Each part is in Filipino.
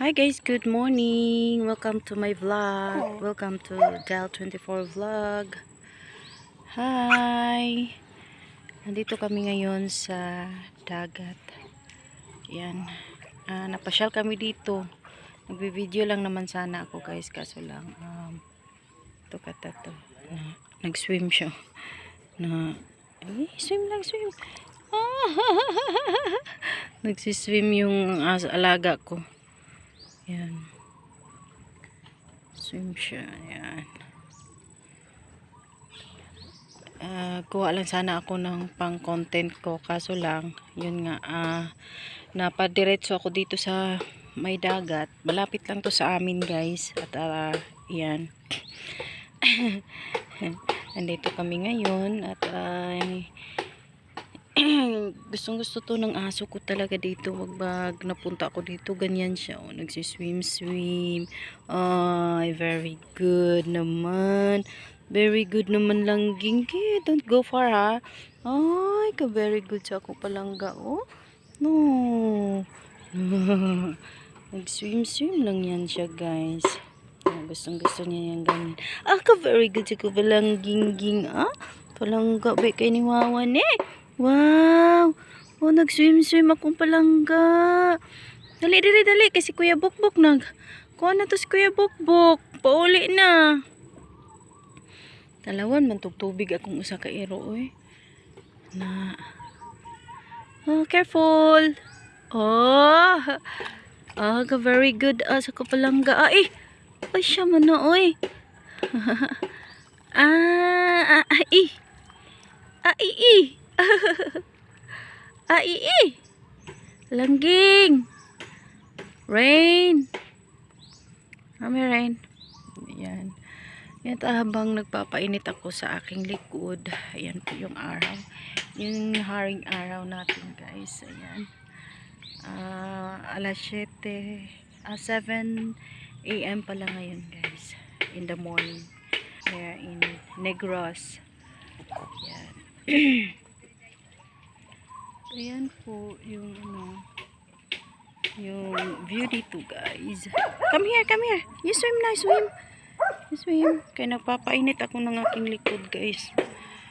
Hi guys, good morning. Welcome to my vlog. Welcome to Del24 vlog. Hi. Nandito kami ngayon sa dagat. Yan. Napasyal kami dito. Nagbi-video lang naman sana ako guys, kaso lang ito kata to. Nag-swim siya. Swim lang, swim. Nagsiswim yung alaga ko. Yan. Swim siya. Yan. Kuha lang sana ako ng pang content ko. Kaso lang, yun nga, napadiretso ako dito sa may dagat. Malapit lang to sa amin guys. At yan. Nandito kami ngayon. At gustong gusto to ng aso ko talaga dito. Wag napunta ako dito, ganyan siya. Nagsiswim. Ay, very good naman. Very good naman lang, Gingy. Don't go far, ha. Ay, very good sa ako palangga, oh. No. Nagswim lang yan siya, guys. Gustong gusto niya yan ganyan. Very good sa ako palang, Gingging, ah. Palangga, ba kay ni Wawan, eh. Wow! Oh, nag-swim akong palangga. Dali, kasi Kuya Bukbok kuha na to si Kuya Bukbok. Pauli na. Talawan, mantugtubig akong usa ka iro, oy. Oh, careful. Oh, very good sa kapalangga. Ay, siya man na, oy. Langging. Rain. Rain. Ayan. Yan, habang nagpapainit ako sa aking likod. Ayan po yung araw. Yung haring araw natin guys. Ayan. Alas 7 a.m. pala ngayon guys. In the morning. Here in Negros. Ayan. Ayan po yung yung view dito guys. Come here. You swim na, swim. Kaya nagpapainit ako ng aking likod guys.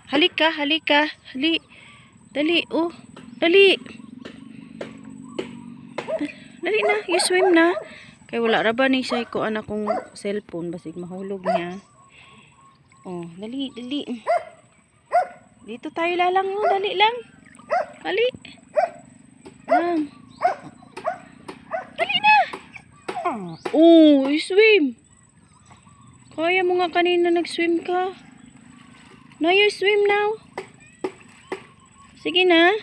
Halika. Dali, oh. Dali na, you swim na. Kaya wala ra ba ni siya ko anak kong cellphone basig mahulog niya. Oh, dali. Dito tayo lalang, oh. Dali lang. Dali na. Oh, you swim. Kaya mo nga kanina nag-swim ka. Now you swim now. Sige na.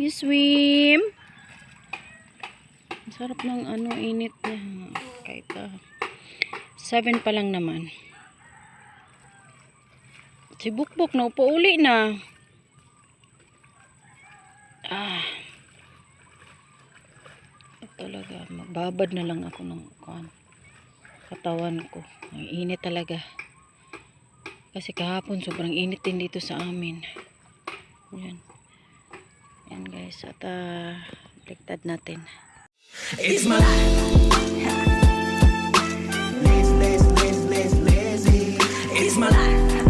You swim. Sarap ng init niya. Kahit 7 pa lang naman. Si Bukbok na upauli na. Talaga, magbabad na lang ako ng katawan ko. Ang init talaga. Kasi kahapon sobrang init din dito sa amin. Yan guys. At baliktad natin. It's my life. Lazy. It's my life.